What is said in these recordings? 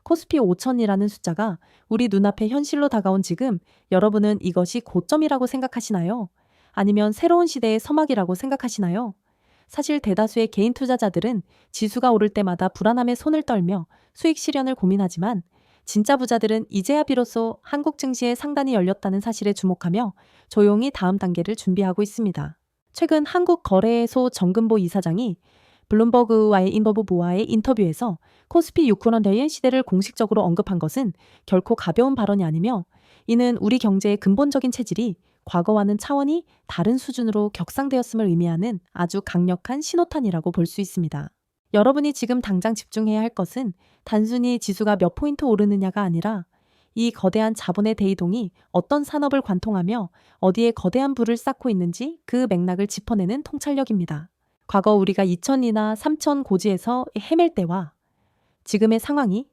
코스피 5천이라는 숫자가 우리 눈앞에 현실로 다가온 지금 여러분은 이것이 고점이라고 생각하시나요? 아니면 새로운 시대의 서막이라고 생각하시나요? 사실 대다수의 개인 투자자들은 지수가 오를 때마다 불안함에 손을 떨며 수익 실현을 고민하지만 진짜 부자들은 이제야 비로소 한국 증시의 상단이 열렸다는 사실에 주목하며 조용히 다음 단계를 준비하고 있습니다. 최근 한국거래소 정금보 이사장이 블룸버그와의 인버브보아의 인터뷰에서 코스피 600의 시대를 공식적으로 언급한 것은 결코 가벼운 발언이 아니며 이는 우리 경제의 근본적인 체질이 과거와는 차원이 다른 수준으로 격상되었음을 의미하는 아주 강력한 신호탄이라고 볼 수 있습니다. 여러분이 지금 당장 집중해야 할 것은 단순히 지수가 몇 포인트 오르느냐가 아니라 이 거대한 자본의 대이동이 어떤 산업을 관통하며 어디에 거대한 부를 쌓고 있는지 그 맥락을 짚어내는 통찰력입니다. 과거 우리가 2000이나 3000 고지에서 헤맬 때와 지금의 상황이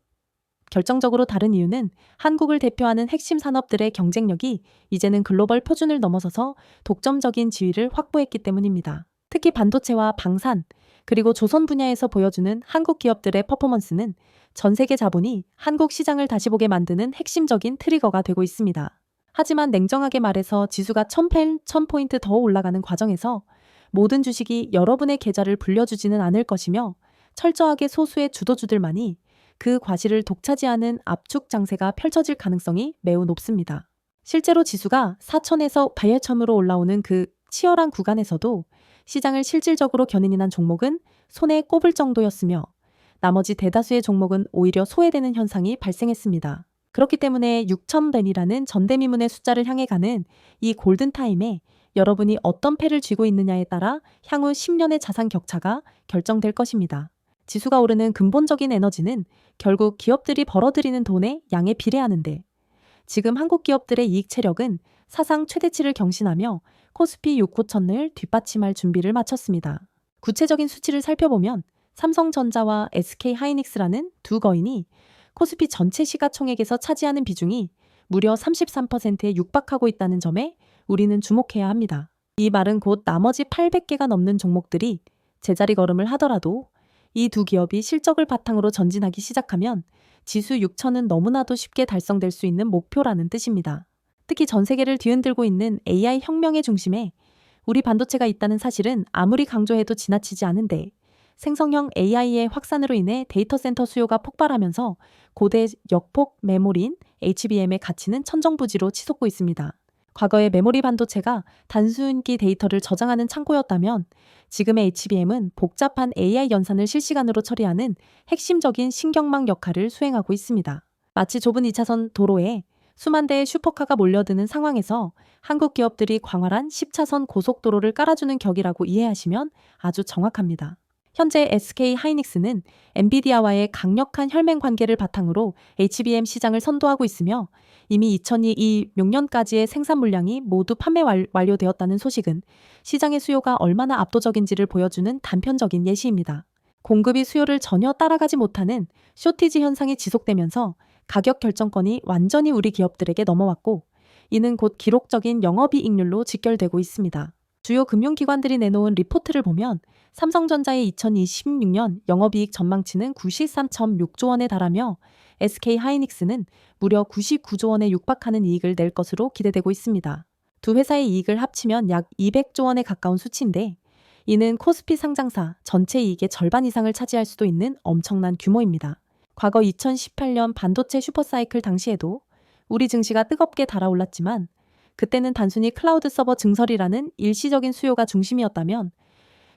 결정적으로 다른 이유는 한국을 대표하는 핵심 산업들의 경쟁력이 이제는 글로벌 표준을 넘어서서 독점적인 지위를 확보했기 때문입니다. 특히 반도체와 방산, 그리고 조선 분야에서 보여주는 한국 기업들의 퍼포먼스는 전 세계 자본이 한국 시장을 다시 보게 만드는 핵심적인 트리거가 되고 있습니다. 하지만 냉정하게 말해서 지수가 1000포인트 더 올라가는 과정에서 모든 주식이 여러분의 계좌를 불려주지는 않을 것이며 철저하게 소수의 주도주들만이 그 과실을 독차지하는 압축 장세가 펼쳐질 가능성이 매우 높습니다. 실제로 지수가 4천에서 8천으로 올라오는 그 치열한 구간에서도 시장을 실질적으로 견인한 종목은 손에 꼽을 정도였으며 나머지 대다수의 종목은 오히려 소외되는 현상이 발생했습니다. 그렇기 때문에 6000벤이라는 전대미문의 숫자를 향해 가는 이 골든타임에 여러분이 어떤 패를 쥐고 있느냐에 따라 향후 10년의 자산 격차가 결정될 것입니다. 지수가 오르는 근본적인 에너지는 결국 기업들이 벌어들이는 돈의 양에 비례하는데 지금 한국 기업들의 이익 체력은 사상 최대치를 경신하며 코스피 6,9천을 뒷받침할 준비를 마쳤습니다. 구체적인 수치를 살펴보면 삼성전자와 SK하이닉스라는 두 거인이 코스피 전체 시가총액에서 차지하는 비중이 무려 33%에 육박하고 있다는 점에 우리는 주목해야 합니다. 이 말은 곧 나머지 800개가 넘는 종목들이 제자리 걸음을 하더라도 이 두 기업이 실적을 바탕으로 전진하기 시작하면 지수 6천은 너무나도 쉽게 달성될 수 있는 목표라는 뜻입니다. 특히 전 세계를 뒤흔들고 있는 AI 혁명의 중심에 우리 반도체가 있다는 사실은 아무리 강조해도 지나치지 않은데 생성형 AI의 확산으로 인해 데이터 센터 수요가 폭발하면서 고대 역폭 메모리인 HBM의 가치는 천정부지로 치솟고 있습니다. 과거의 메모리 반도체가 단순기 데이터를 저장하는 창고였다면 지금의 HBM은 복잡한 AI 연산을 실시간으로 처리하는 핵심적인 신경망 역할을 수행하고 있습니다. 마치 좁은 2차선 도로에 수만 대의 슈퍼카가 몰려드는 상황에서 한국 기업들이 광활한 10차선 고속도로를 깔아주는 격이라고 이해하시면 아주 정확합니다. 현재 SK하이닉스는 엔비디아와의 강력한 혈맹 관계를 바탕으로 HBM 시장을 선도하고 있으며 이미 2026년까지의 생산 물량이 모두 판매 완료되었다는 소식은 시장의 수요가 얼마나 압도적인지를 보여주는 단편적인 예시입니다. 공급이 수요를 전혀 따라가지 못하는 쇼티지 현상이 지속되면서 가격 결정권이 완전히 우리 기업들에게 넘어왔고 이는 곧 기록적인 영업이익률로 직결되고 있습니다. 주요 금융기관들이 내놓은 리포트를 보면 삼성전자의 2026년 영업이익 전망치는 93.6조 원에 달하며 SK하이닉스는 무려 99조 원에 육박하는 이익을 낼 것으로 기대되고 있습니다. 두 회사의 이익을 합치면 약 200조 원에 가까운 수치인데 이는 코스피 상장사 전체 이익의 절반 이상을 차지할 수도 있는 엄청난 규모입니다. 과거 2018년 반도체 슈퍼사이클 당시에도 우리 증시가 뜨겁게 달아올랐지만 그때는 단순히 클라우드 서버 증설이라는 일시적인 수요가 중심이었다면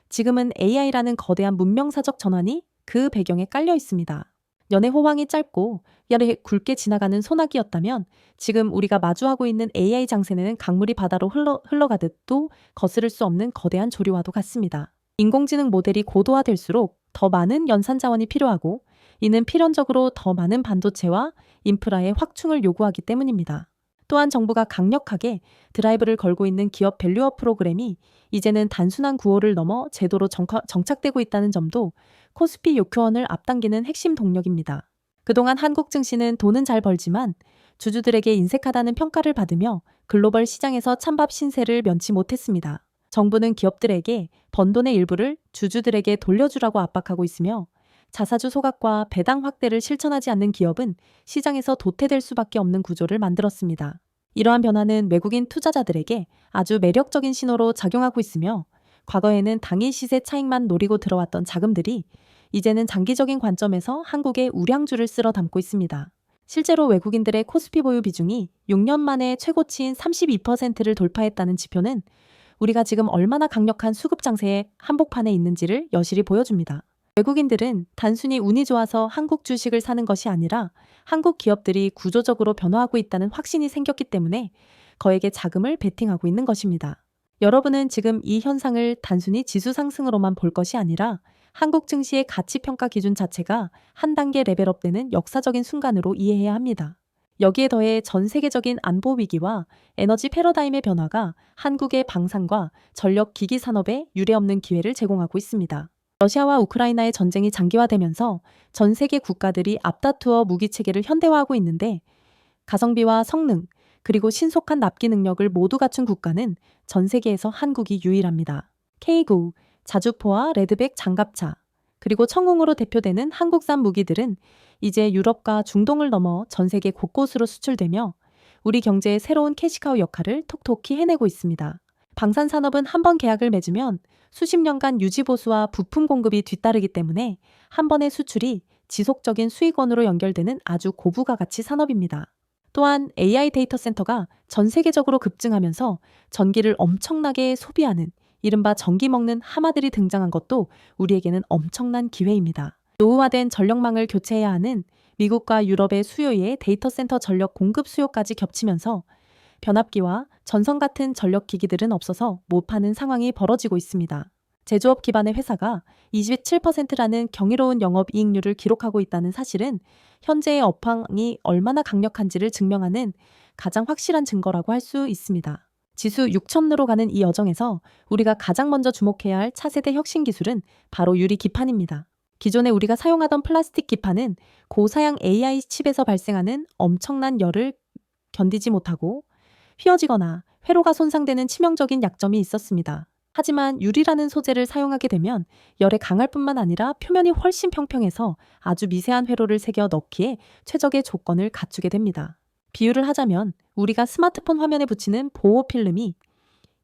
지금은 AI라는 거대한 문명사적 전환이 그 배경에 깔려 있습니다. 연애 호황이 짧고 야래 굵게 지나가는 소나기였다면 지금 우리가 마주하고 있는 AI 장세는 강물이 바다로 흘러가듯 또 거스를 수 없는 거대한 조류와도 같습니다. 인공지능 모델이 고도화될수록 더 많은 연산 자원이 필요하고 이는 필연적으로 더 많은 반도체와 인프라의 확충을 요구하기 때문입니다. 또한 정부가 강력하게 드라이브를 걸고 있는 기업 밸류업 프로그램이 이제는 단순한 구호를 넘어 제도로 정착되고 있다는 점도 코스피 600원을 앞당기는 핵심 동력입니다. 그동안 한국 증시는 돈은 잘 벌지만 주주들에게 인색하다는 평가를 받으며 글로벌 시장에서 찬밥 신세를 면치 못했습니다. 정부는 기업들에게 번 돈의 일부를 주주들에게 돌려주라고 압박하고 있으며 자사주 소각과 배당 확대를 실천하지 않는 기업은 시장에서 도태될 수밖에 없는 구조를 만들었습니다. 이러한 변화는 외국인 투자자들에게 아주 매력적인 신호로 작용하고 있으며 과거에는 당일 시세 차익만 노리고 들어왔던 자금들이 이제는 장기적인 관점에서 한국의 우량주를 쓸어 담고 있습니다. 실제로 외국인들의 코스피 보유 비중이 6년 만에 최고치인 32%를 돌파했다는 지표는 우리가 지금 얼마나 강력한 수급 장세의 한복판에 있는지를 여실히 보여줍니다. 외국인들은 단순히 운이 좋아서 한국 주식을 사는 것이 아니라 한국 기업들이 구조적으로 변화하고 있다는 확신이 생겼기 때문에 거액의 자금을 베팅하고 있는 것입니다. 여러분은 지금 이 현상을 단순히 지수 상승으로만 볼 것이 아니라 한국 증시의 가치평가 기준 자체가 한 단계 레벨업되는 역사적인 순간으로 이해해야 합니다. 여기에 더해 전 세계적인 안보 위기와 에너지 패러다임의 변화가 한국의 방산과 전력 기기 산업에 유례없는 기회를 제공하고 있습니다. 러시아와 우크라이나의 전쟁이 장기화되면서 전 세계 국가들이 앞다투어 무기 체계를 현대화하고 있는데 가성비와 성능, 그리고 신속한 납기 능력을 모두 갖춘 국가는 전 세계에서 한국이 유일합니다. K9, 자주포와 레드백 장갑차, 그리고 청웅으로 대표되는 한국산 무기들은 이제 유럽과 중동을 넘어 전 세계 곳곳으로 수출되며 우리 경제의 새로운 캐시카우 역할을 톡톡히 해내고 있습니다. 방산산업은 한 번 계약을 맺으면 수십 년간 유지보수와 부품 공급이 뒤따르기 때문에 한 번의 수출이 지속적인 수익원으로 연결되는 아주 고부가 가치 산업입니다. 또한 AI 데이터 센터가 전 세계적으로 급증하면서 전기를 엄청나게 소비하는 이른바 전기 먹는 하마들이 등장한 것도 우리에게는 엄청난 기회입니다. 노후화된 전력망을 교체해야 하는 미국과 유럽의 수요의 데이터 센터 전력 공급 수요까지 겹치면서 변압기와 전선 같은 전력 기기들은 없어서 못 파는 상황이 벌어지고 있습니다. 제조업 기반의 회사가 27%라는 경이로운 영업이익률을 기록하고 있다는 사실은 현재의 업황이 얼마나 강력한지를 증명하는 가장 확실한 증거라고 할 수 있습니다. 지수 6,000으로 가는 이 여정에서 우리가 가장 먼저 주목해야 할 차세대 혁신 기술은 바로 유리 기판입니다. 기존에 우리가 사용하던 플라스틱 기판은 고사양 AI 칩에서 발생하는 엄청난 열을 견디지 못하고 휘어지거나 회로가 손상되는 치명적인 약점이 있었습니다. 하지만 유리라는 소재를 사용하게 되면 열에 강할 뿐만 아니라 표면이 훨씬 평평해서 아주 미세한 회로를 새겨 넣기에 최적의 조건을 갖추게 됩니다. 비유를 하자면 우리가 스마트폰 화면에 붙이는 보호 필름이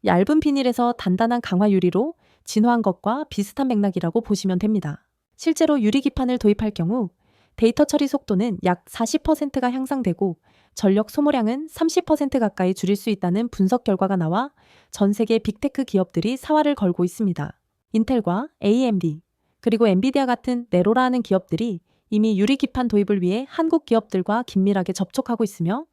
얇은 비닐에서 단단한 강화 유리로 진화한 것과 비슷한 맥락이라고 보시면 됩니다. 실제로 유리 기판을 도입할 경우 데이터 처리 속도는 약 40%가 향상되고 전력 소모량은 30% 가까이 줄일 수 있다는 분석 결과가 나와 전 세계 빅테크 기업들이 사활을 걸고 있습니다. 인텔과 AMD, 그리고 엔비디아 같은 네로라 하는 기업들이 이미 유리 기판 도입을 위해 한국 기업들과 긴밀하게 접촉하고 있으며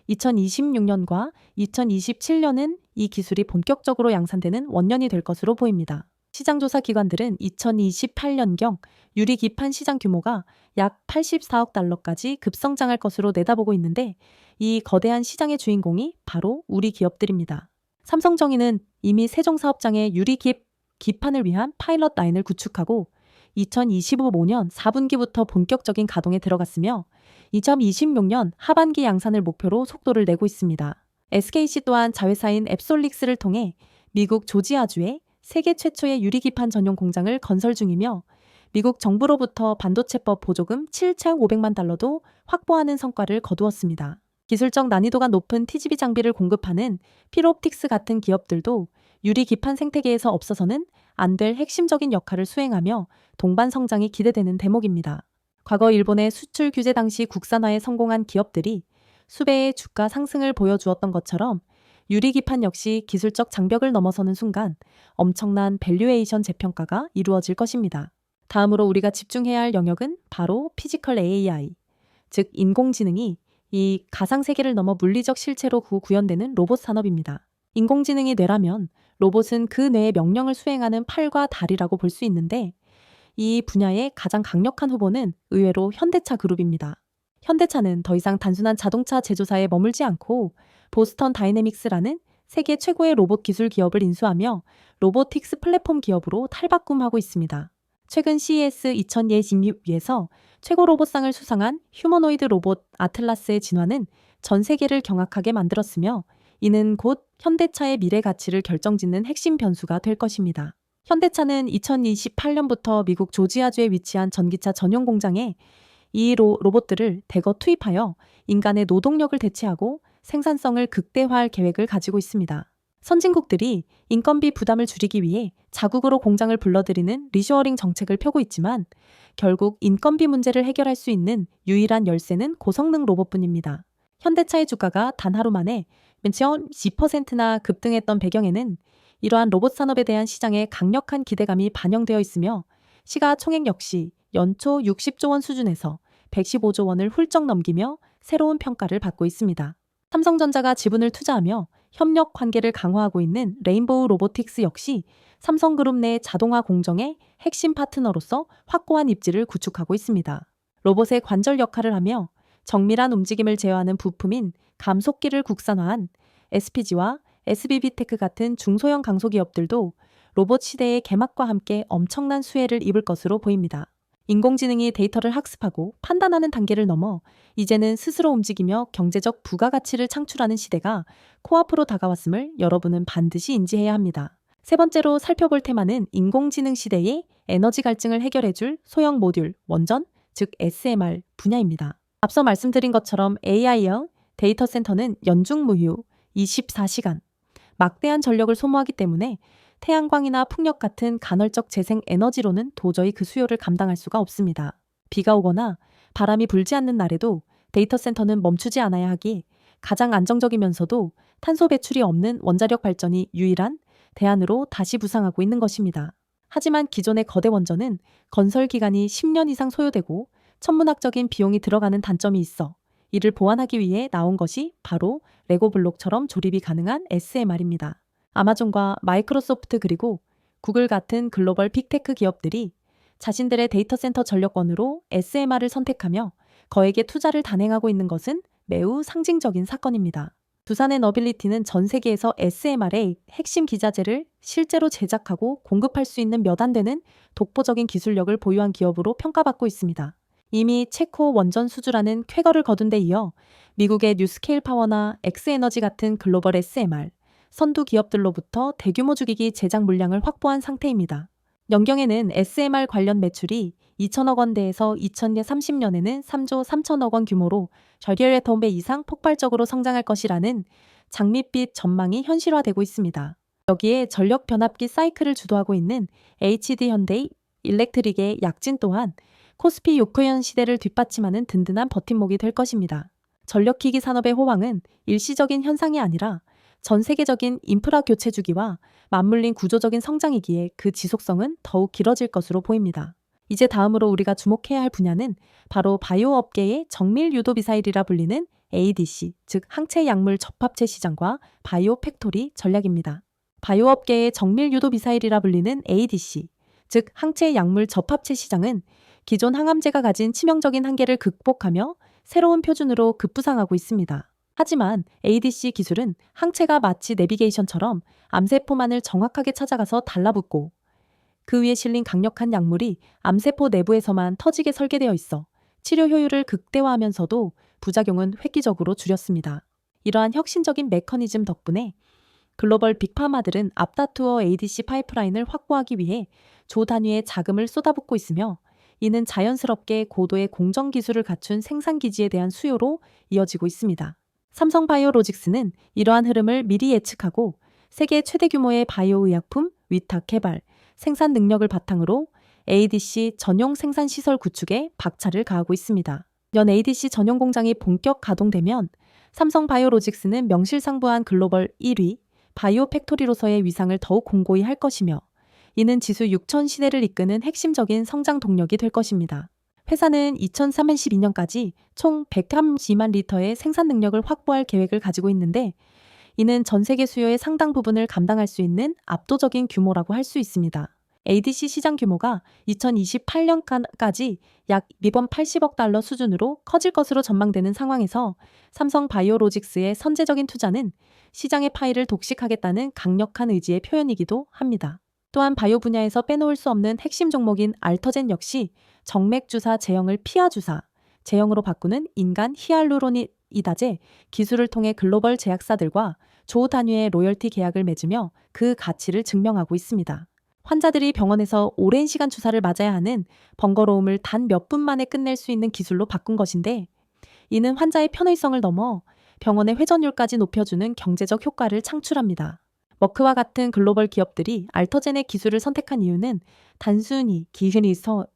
2026년과 2027년은 이 기술이 본격적으로 양산되는 원년이 될 것으로 보입니다. 시장조사 기관들은 2028년경 유리 기판 시장 규모가 약 84억 달러까지 급성장할 것으로 내다보고 있는데 이 거대한 시장의 주인공이 바로 우리 기업들입니다. 삼성정의는 이미 세종사업장에 유리 기판을 위한 파일럿 라인을 구축하고 2025년 4분기부터 본격적인 가동에 들어갔으며 2026년 하반기 양산을 목표로 속도를 내고 있습니다. SKC 또한 자회사인 앱솔릭스를 통해 미국 조지아주에 세계 최초의 유리기판 전용 공장을 건설 중이며 미국 정부로부터 반도체법 보조금 7,500만 달러도 확보하는 성과를 거두었습니다. 기술적 난이도가 높은 TGV 장비를 공급하는 필옵틱스 같은 기업들도 유리기판 생태계에서 없어서는 안 될 핵심적인 역할을 수행하며 동반 성장이 기대되는 대목입니다. 과거 일본의 수출 규제 당시 국산화에 성공한 기업들이 수배의 주가 상승을 보여주었던 것처럼 유리기판 역시 기술적 장벽을 넘어서는 순간 엄청난 밸류에이션 재평가가 이루어질 것입니다. 다음으로 우리가 집중해야 할 영역은 바로 피지컬 AI, 즉 인공지능이 이 가상세계를 넘어 물리적 실체로 구현되는 로봇 산업입니다. 인공지능이 뇌라면 로봇은 그 뇌의 명령을 수행하는 팔과 다리라고 볼 수 있는데 이 분야의 가장 강력한 후보는 의외로 현대차 그룹입니다. 현대차는 더 이상 단순한 자동차 제조사에 머물지 않고 보스턴 다이내믹스라는 세계 최고의 로봇 기술 기업을 인수하며 로보틱스 플랫폼 기업으로 탈바꿈하고 있습니다. 최근 CES 2026에서 최고 로봇상을 수상한 휴머노이드 로봇 아틀라스의 진화는 전 세계를 경악하게 만들었으며 이는 곧 현대차의 미래 가치를 결정짓는 핵심 변수가 될 것입니다. 현대차는 2028년부터 미국 조지아주에 위치한 전기차 전용 공장에 이 로봇들을 대거 투입하여 인간의 노동력을 대체하고 생산성을 극대화할 계획을 가지고 있습니다. 선진국들이 인건비 부담을 줄이기 위해 자국으로 공장을 불러들이는 리쇼어링 정책을 펴고 있지만 결국 인건비 문제를 해결할 수 있는 유일한 열쇠는 고성능 로봇뿐입니다. 현대차의 주가가 단 하루 만에 10%나 급등했던 배경에는 이러한 로봇 산업에 대한 시장의 강력한 기대감이 반영되어 있으며 시가총액 역시 연초 60조 원 수준에서 115조 원을 훌쩍 넘기며 새로운 평가를 받고 있습니다. 삼성전자가 지분을 투자하며 협력 관계를 강화하고 있는 레인보우 로보틱스 역시 삼성그룹 내 자동화 공정의 핵심 파트너로서 확고한 입지를 구축하고 있습니다. 로봇의 관절 역할을 하며 정밀한 움직임을 제어하는 부품인 감속기를 국산화한 SPG와 SBB테크 같은 중소형 강소기업들도 로봇 시대의 개막과 함께 엄청난 수혜를 입을 것으로 보입니다. 인공지능이 데이터를 학습하고 판단하는 단계를 넘어 이제는 스스로 움직이며 경제적 부가가치를 창출하는 시대가 코앞으로 다가왔음을 여러분은 반드시 인지해야 합니다. 세 번째로 살펴볼 테마는 인공지능 시대의 에너지 갈증을 해결해줄 소형 모듈, 원전, 즉 SMR 분야입니다. 앞서 말씀드린 것처럼 AI형 데이터 센터는 연중무휴 24시간, 막대한 전력을 소모하기 때문에 태양광이나 풍력 같은 간헐적 재생 에너지로는 도저히 그 수요를 감당할 수가 없습니다. 비가 오거나 바람이 불지 않는 날에도 데이터 센터는 멈추지 않아야 하기에 가장 안정적이면서도 탄소 배출이 없는 원자력 발전이 유일한 대안으로 다시 부상하고 있는 것입니다. 하지만 기존의 거대 원전은 건설 기간이 10년 이상 소요되고 천문학적인 비용이 들어가는 단점이 있어 이를 보완하기 위해 나온 것이 바로 레고 블록처럼 조립이 가능한 SMR입니다. 아마존과 마이크로소프트 그리고 구글 같은 글로벌 빅테크 기업들이 자신들의 데이터 센터 전력원으로 SMR을 선택하며 거액의 투자를 단행하고 있는 것은 매우 상징적인 사건입니다. 두산의 너빌리티는 전 세계에서 SMR의 핵심 기자재를 실제로 제작하고 공급할 수 있는 몇 안 되는 독보적인 기술력을 보유한 기업으로 평가받고 있습니다. 이미 체코 원전 수주라는 쾌거를 거둔 데 이어 미국의 뉴스케일 파워나 엑스에너지 같은 글로벌 SMR, 선두 기업들로부터 대규모 주기기 제작 물량을 확보한 상태입니다. 연경에는 SMR 관련 매출이 2천억 원대에서 2030년에는 3조 3천억 원 규모로 별열의 배 이상 폭발적으로 성장할 것이라는 장밋빛 전망이 현실화되고 있습니다. 여기에 전력 변압기 사이클을 주도하고 있는 HD 현대의 일렉트릭의 약진 또한 코스피 6호연 시대를 뒷받침하는 든든한 버팀목이 될 것입니다. 전력기기 산업의 호황은 일시적인 현상이 아니라 전 세계적인 인프라 교체 주기와 맞물린 구조적인 성장이기에 그 지속성은 더욱 길어질 것으로 보입니다. 이제 다음으로 우리가 주목해야 할 분야는 바로 바이오 업계의 정밀 유도 미사일이라 불리는 ADC, 즉 항체 약물 접합체 시장과 바이오 팩토리 전략입니다. 바이오 업계의 정밀 유도 미사일이라 불리는 ADC, 즉 항체 약물 접합체 시장은 기존 항암제가 가진 치명적인 한계를 극복하며 새로운 표준으로 급부상하고 있습니다. 하지만 ADC 기술은 항체가 마치 내비게이션처럼 암세포만을 정확하게 찾아가서 달라붙고 그 위에 실린 강력한 약물이 암세포 내부에서만 터지게 설계되어 있어 치료 효율을 극대화하면서도 부작용은 획기적으로 줄였습니다. 이러한 혁신적인 메커니즘 덕분에 글로벌 빅파마들은 앞다투어 ADC 파이프라인을 확보하기 위해 조 단위의 자금을 쏟아붓고 있으며 이는 자연스럽게 고도의 공정 기술을 갖춘 생산 기지에 대한 수요로 이어지고 있습니다. 삼성바이오로직스는 이러한 흐름을 미리 예측하고 세계 최대 규모의 바이오 의약품 위탁 개발, 생산 능력을 바탕으로 ADC 전용 생산 시설 구축에 박차를 가하고 있습니다. 연 ADC 전용 공장이 본격 가동되면 삼성바이오로직스는 명실상부한 글로벌 1위 바이오 팩토리로서의 위상을 더욱 공고히 할 것이며 이는 지수 6천 시대를 이끄는 핵심적인 성장 동력이 될 것입니다. 회사는 2032년까지 총 132만 리터의 생산 능력을 확보할 계획을 가지고 있는데 이는 전 세계 수요의 상당 부분을 감당할 수 있는 압도적인 규모라고 할 수 있습니다. ADC 시장 규모가 2028년까지 약 미번 80억 달러 수준으로 커질 것으로 전망되는 상황에서 삼성바이오로직스의 선제적인 투자는 시장의 파이를 독식하겠다는 강력한 의지의 표현이기도 합니다. 또한 바이오 분야에서 빼놓을 수 없는 핵심 종목인 알터젠 역시 정맥주사 제형을 피하주사, 제형으로 바꾸는 인간 히알루로니다제 기술을 통해 글로벌 제약사들과 조 단위의 로열티 계약을 맺으며 그 가치를 증명하고 있습니다. 환자들이 병원에서 오랜 시간 주사를 맞아야 하는 번거로움을 단 몇 분 만에 끝낼 수 있는 기술로 바꾼 것인데, 이는 환자의 편의성을 넘어 병원의 회전율까지 높여주는 경제적 효과를 창출합니다. 머크와 같은 글로벌 기업들이 알터젠의 기술을 선택한 이유는 단순히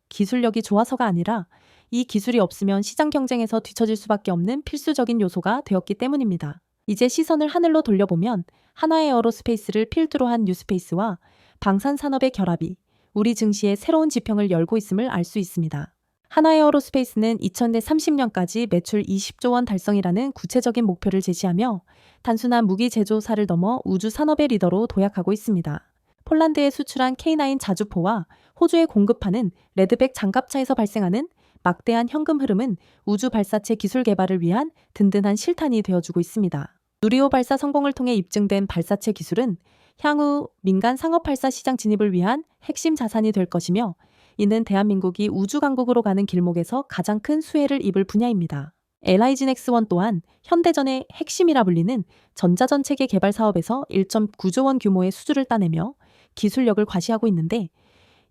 기술력이 좋아서가 아니라 이 기술이 없으면 시장 경쟁에서 뒤처질 수밖에 없는 필수적인 요소가 되었기 때문입니다. 이제 시선을 하늘로 돌려보면 한화에어로스페이스를 필두로 한 뉴스페이스와 방산산업의 결합이 우리 증시의 새로운 지평을 열고 있음을 알 수 있습니다. 한화에어로스페이스는 2030년까지 매출 20조 원 달성이라는 구체적인 목표를 제시하며 단순한 무기 제조사를 넘어 우주 산업의 리더로 도약하고 있습니다. 폴란드에 수출한 K9 자주포와 호주에 공급하는 레드백 장갑차에서 발생하는 막대한 현금 흐름은 우주 발사체 기술 개발을 위한 든든한 실탄이 되어주고 있습니다. 누리호 발사 성공을 통해 입증된 발사체 기술은 향후 민간 상업 발사 시장 진입을 위한 핵심 자산이 될 것이며, 이는 대한민국이 우주 강국으로 가는 길목에서 가장 큰 수혜를 입을 분야입니다. LIG넥스1 또한 현대전의 핵심이라 불리는 전자전 체계 개발 사업에서 1.9조 원 규모의 수주를 따내며 기술력을 과시하고 있는데,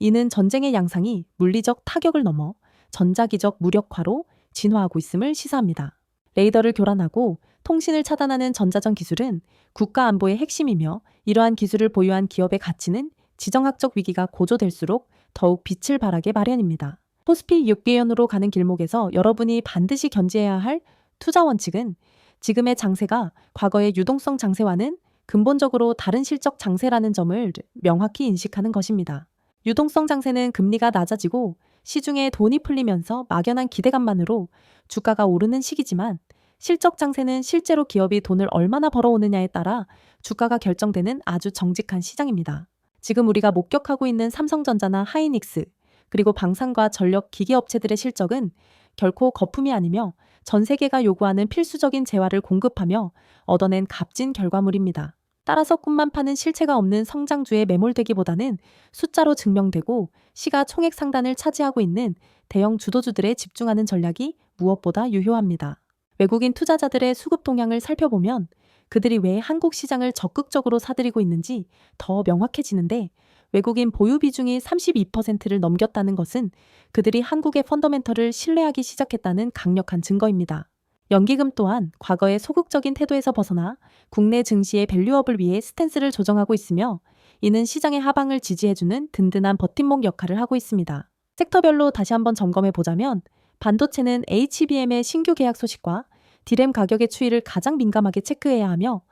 이는 전쟁의 양상이 물리적 타격을 넘어 전자기적 무력화로 진화하고 있음을 시사합니다. 레이더를 교란하고 통신을 차단하는 전자전 기술은 국가 안보의 핵심이며, 이러한 기술을 보유한 기업의 가치는 지정학적 위기가 고조될수록 더욱 빛을 발하게 마련입니다. 코스피 6개연으로 가는 길목에서 여러분이 반드시 견지해야 할 투자 원칙은 지금의 장세가 과거의 유동성 장세와는 근본적으로 다른 실적 장세라는 점을 명확히 인식하는 것입니다. 유동성 장세는 금리가 낮아지고 시중에 돈이 풀리면서 막연한 기대감만으로 주가가 오르는 시기지만, 실적 장세는 실제로 기업이 돈을 얼마나 벌어오느냐에 따라 주가가 결정되는 아주 정직한 시장입니다. 지금 우리가 목격하고 있는 삼성전자나 하이닉스, 그리고 방산과 전력 기기 업체들의 실적은 결코 거품이 아니며 전 세계가 요구하는 필수적인 재화를 공급하며 얻어낸 값진 결과물입니다. 따라서 꿈만 파는 실체가 없는 성장주에 매몰되기보다는 숫자로 증명되고 시가총액 상단을 차지하고 있는 대형 주도주들에 집중하는 전략이 무엇보다 유효합니다. 외국인 투자자들의 수급 동향을 살펴보면 그들이 왜 한국 시장을 적극적으로 사들이고 있는지 더 명확해지는데, 외국인 보유 비중이 32%를 넘겼다는 것은 그들이 한국의 펀더멘털을 신뢰하기 시작했다는 강력한 증거입니다. 연기금 또한 과거의 소극적인 태도에서 벗어나 국내 증시의 밸류업을 위해 스탠스를 조정하고 있으며, 이는 시장의 하방을 지지해주는 든든한 버팀목 역할을 하고 있습니다. 섹터별로 다시 한번 점검해 보자면, 반도체는 HBM의 신규 계약 소식과 디램 가격의 추이를 가장 민감하게 체크해야 하며,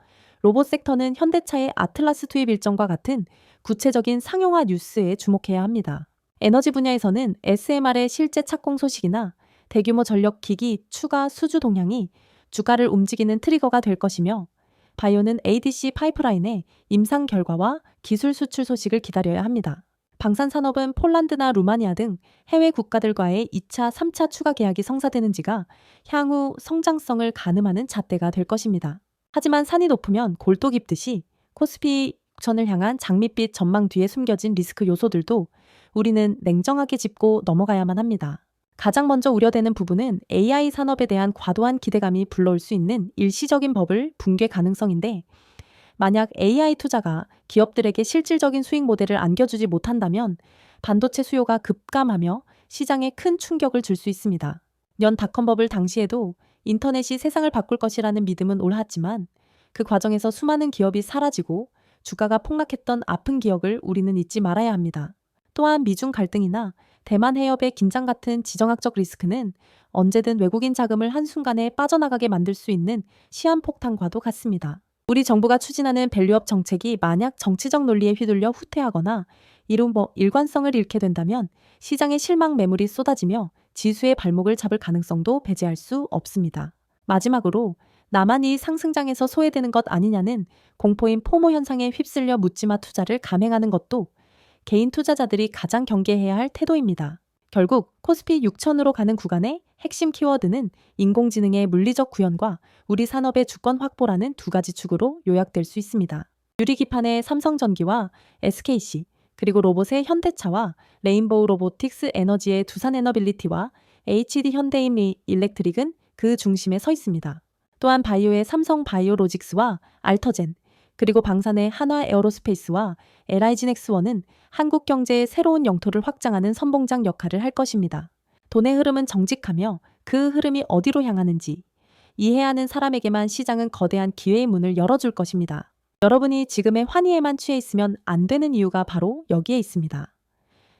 로봇 섹터는 현대차의 아틀라스 투입 일정과 같은 구체적인 상용화 뉴스에 주목해야 합니다. 에너지 분야에서는 SMR의 실제 착공 소식이나 대규모 전력 기기 추가 수주 동향이 주가를 움직이는 트리거가 될 것이며, 바이오는 ADC 파이프라인의 임상 결과와 기술 수출 소식을 기다려야 합니다. 방산산업은 폴란드나 루마니아 등 해외 국가들과의 2차, 3차 추가 계약이 성사되는지가 향후 성장성을 가늠하는 잣대가 될 것입니다. 하지만 산이 높으면 골도 깊듯이 코스피 6천을 향한 장밋빛 전망 뒤에 숨겨진 리스크 요소들도 우리는 냉정하게 짚고 넘어가야만 합니다. 가장 먼저 우려되는 부분은 AI 산업에 대한 과도한 기대감이 불러올 수 있는 일시적인 버블 붕괴 가능성인데, 만약 AI 투자가 기업들에게 실질적인 수익 모델을 안겨주지 못한다면 반도체 수요가 급감하며 시장에 큰 충격을 줄 수 있습니다. 년 닷컴 버블 당시에도 인터넷이 세상을 바꿀 것이라는 믿음은 옳았지만, 그 과정에서 수많은 기업이 사라지고 주가가 폭락했던 아픈 기억을 우리는 잊지 말아야 합니다. 또한 미중 갈등이나 대만 해협의 긴장 같은 지정학적 리스크는 언제든 외국인 자금을 한순간에 빠져나가게 만들 수 있는 시한폭탄과도 같습니다. 우리 정부가 추진하는 밸류업 정책이 만약 정치적 논리에 휘둘려 후퇴하거나 일관성을 잃게 된다면 시장에 실망 매물이 쏟아지며 지수의 발목을 잡을 가능성도 배제할 수 없습니다. 마지막으로 나만이 상승장에서 소외되는 것 아니냐는 공포인 포모 현상에 휩쓸려 묻지마 투자를 감행하는 것도 개인 투자자들이 가장 경계해야 할 태도입니다. 결국 코스피 6천으로 가는 구간의 핵심 키워드는 인공지능의 물리적 구현과 우리 산업의 주권 확보라는 두 가지 축으로 요약될 수 있습니다. 유리기판의 삼성전기와 SKC, 그리고 로봇의 현대차와 레인보우 로보틱스 에너지의 두산에너빌리티와 HD 현대인 일렉트릭은 그 중심에 서 있습니다. 또한 바이오의 삼성 바이오로직스와 알터젠, 그리고 방산의 한화 에어로스페이스와 LIG넥스원은 한국 경제의 새로운 영토를 확장하는 선봉장 역할을 할 것입니다. 돈의 흐름은 정직하며 그 흐름이 어디로 향하는지 이해하는 사람에게만 시장은 거대한 기회의 문을 열어줄 것입니다. 여러분이 지금의 환희에만 취해 있으면 안 되는 이유가 바로 여기에 있습니다.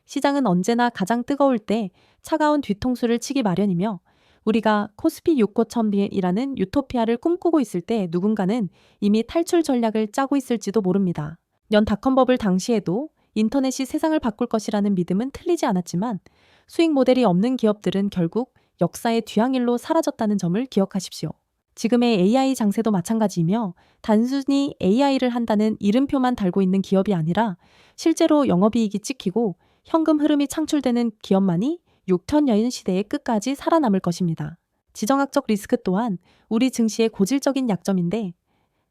시장은 언제나 가장 뜨거울 때 차가운 뒤통수를 치기 마련이며 우리가 코스피 6고천이라는 유토피아를 꿈꾸고 있을 때 누군가는 이미 탈출 전략을 짜고 있을지도 모릅니다. 연 닷컴버블 당시에도 인터넷이 세상을 바꿀 것이라는 믿음은 틀리지 않았지만 수익 모델이 없는 기업들은 결국 역사의 뒤항일로 사라졌다는 점을 기억하십시오. 지금의 AI 장세도 마찬가지이며 단순히 AI를 한다는 이름표만 달고 있는 기업이 아니라 실제로 영업이익이 찍히고 현금 흐름이 창출되는 기업만이 6천여인 시대의 끝까지 살아남을 것입니다. 지정학적 리스크 또한 우리 증시의 고질적인 약점인데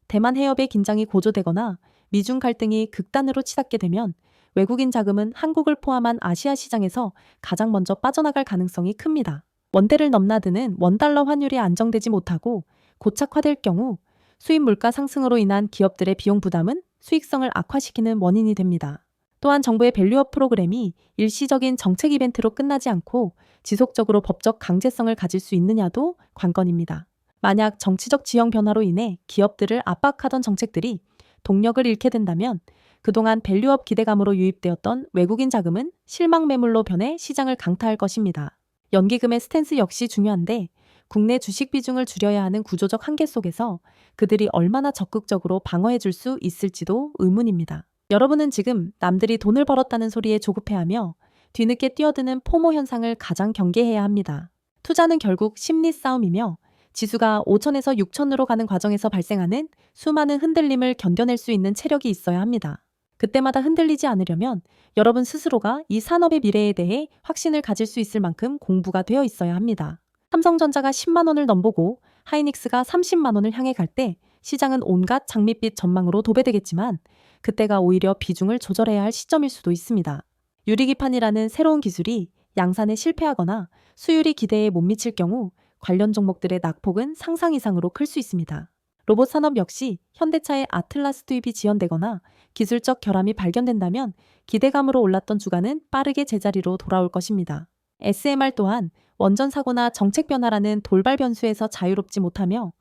대만 해협의 긴장이 고조되거나 미중 갈등이 극단으로 치닫게 되면 외국인 자금은 한국을 포함한 아시아 시장에서 가장 먼저 빠져나갈 가능성이 큽니다. 원대를 넘나드는 원달러 환율이 안정되지 못하고 고착화될 경우 수입 물가 상승으로 인한 기업들의 비용 부담은 수익성을 악화시키는 원인이 됩니다. 또한 정부의 밸류업 프로그램이 일시적인 정책 이벤트로 끝나지 않고 지속적으로 법적 강제성을 가질 수 있느냐도 관건입니다. 만약 정치적 지형 변화로 인해 기업들을 압박하던 정책들이 동력을 잃게 된다면 그동안 밸류업 기대감으로 유입되었던 외국인 자금은 실망 매물로 변해 시장을 강타할 것입니다. 연기금의 스탠스 역시 중요한데 국내 주식 비중을 줄여야 하는 구조적 한계 속에서 그들이 얼마나 적극적으로 방어해 줄 수 있을지도 의문입니다. 여러분은 지금 남들이 돈을 벌었다는 소리에 조급해하며 뒤늦게 뛰어드는 포모 현상을 가장 경계해야 합니다. 투자는 결국 심리 싸움이며 지수가 5천에서 6천으로 가는 과정에서 발생하는 수많은 흔들림을 견뎌낼 수 있는 체력이 있어야 합니다. 그때마다 흔들리지 않으려면 여러분 스스로가 이 산업의 미래에 대해 확신을 가질 수 있을 만큼 공부가 되어 있어야 합니다. 삼성전자가 10만 원을 넘보고 하이닉스가 30만 원을 향해 갈 때 시장은 온갖 장밋빛 전망으로 도배되겠지만 그때가 오히려 비중을 조절해야 할 시점일 수도 있습니다. 유리기판이라는 새로운 기술이 양산에 실패하거나 수율이 기대에 못 미칠 경우 관련 종목들의 낙폭은 상상 이상으로 클 수 있습니다. 로봇 산업 역시 현대차의 아틀라스 투입이 지연되거나 기술적 결함이 발견된다면 기대감으로 올랐던 주가는 빠르게 제자리로 돌아올 것입니다. SMR 또한 원전 사고나 정책 변화라는 돌발 변수에서 자유롭지 못하며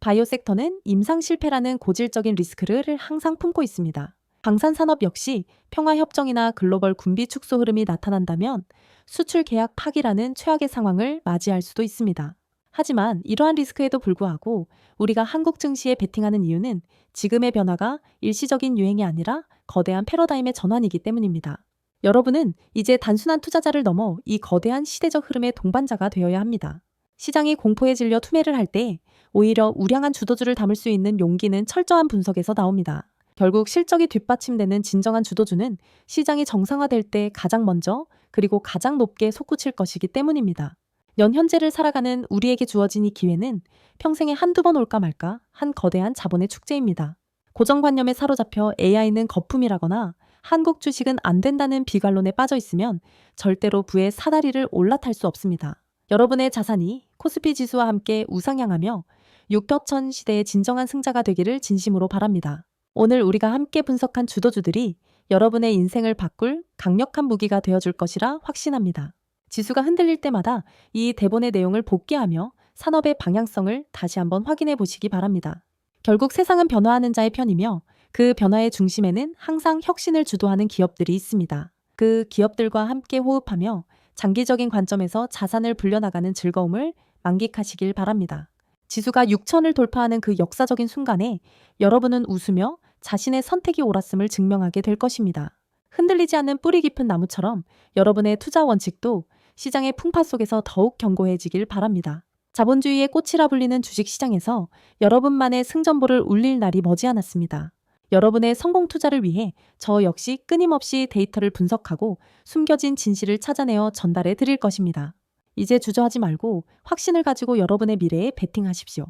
바이오 섹터는 임상 실패라는 고질적인 리스크를 항상 품고 있습니다. 방산 산업 역시 평화협정이나 글로벌 군비 축소 흐름이 나타난다면 수출 계약 파기라는 최악의 상황을 맞이할 수도 있습니다. 하지만 이러한 리스크에도 불구하고 우리가 한국 증시에 베팅하는 이유는 지금의 변화가 일시적인 유행이 아니라 거대한 패러다임의 전환이기 때문입니다. 여러분은 이제 단순한 투자자를 넘어 이 거대한 시대적 흐름의 동반자가 되어야 합니다. 시장이 공포에 질려 투매를 할 때 오히려 우량한 주도주를 담을 수 있는 용기는 철저한 분석에서 나옵니다. 결국 실적이 뒷받침되는 진정한 주도주는 시장이 정상화될 때 가장 먼저 그리고 가장 높게 솟구칠 것이기 때문입니다. 현재를 살아가는 우리에게 주어진 이 기회는 평생에 한두 번 올까 말까 한 거대한 자본의 축제입니다. 고정관념에 사로잡혀 AI는 거품이라거나 한국 주식은 안 된다는 비관론에 빠져 있으면 절대로 부의 사다리를 올라탈 수 없습니다. 여러분의 자산이 코스피 지수와 함께 우상향하며 6천 시대의 진정한 승자가 되기를 진심으로 바랍니다. 오늘 우리가 함께 분석한 주도주들이 여러분의 인생을 바꿀 강력한 무기가 되어줄 것이라 확신합니다. 지수가 흔들릴 때마다 이 대본의 내용을 복기하며 산업의 방향성을 다시 한번 확인해 보시기 바랍니다. 결국 세상은 변화하는 자의 편이며 그 변화의 중심에는 항상 혁신을 주도하는 기업들이 있습니다. 그 기업들과 함께 호흡하며 장기적인 관점에서 자산을 불려나가는 즐거움을 만끽하시길 바랍니다. 지수가 6천을 돌파하는 그 역사적인 순간에 여러분은 웃으며 자신의 선택이 옳았음을 증명하게 될 것입니다. 흔들리지 않는 뿌리 깊은 나무처럼 여러분의 투자 원칙도 시장의 풍파 속에서 더욱 견고해지길 바랍니다. 자본주의의 꽃이라 불리는 주식시장에서 여러분만의 승전보를 울릴 날이 머지않았습니다. 여러분의 성공 투자를 위해 저 역시 끊임없이 데이터를 분석하고 숨겨진 진실을 찾아내어 전달해 드릴 것입니다. 이제 주저하지 말고 확신을 가지고 여러분의 미래에 베팅하십시오.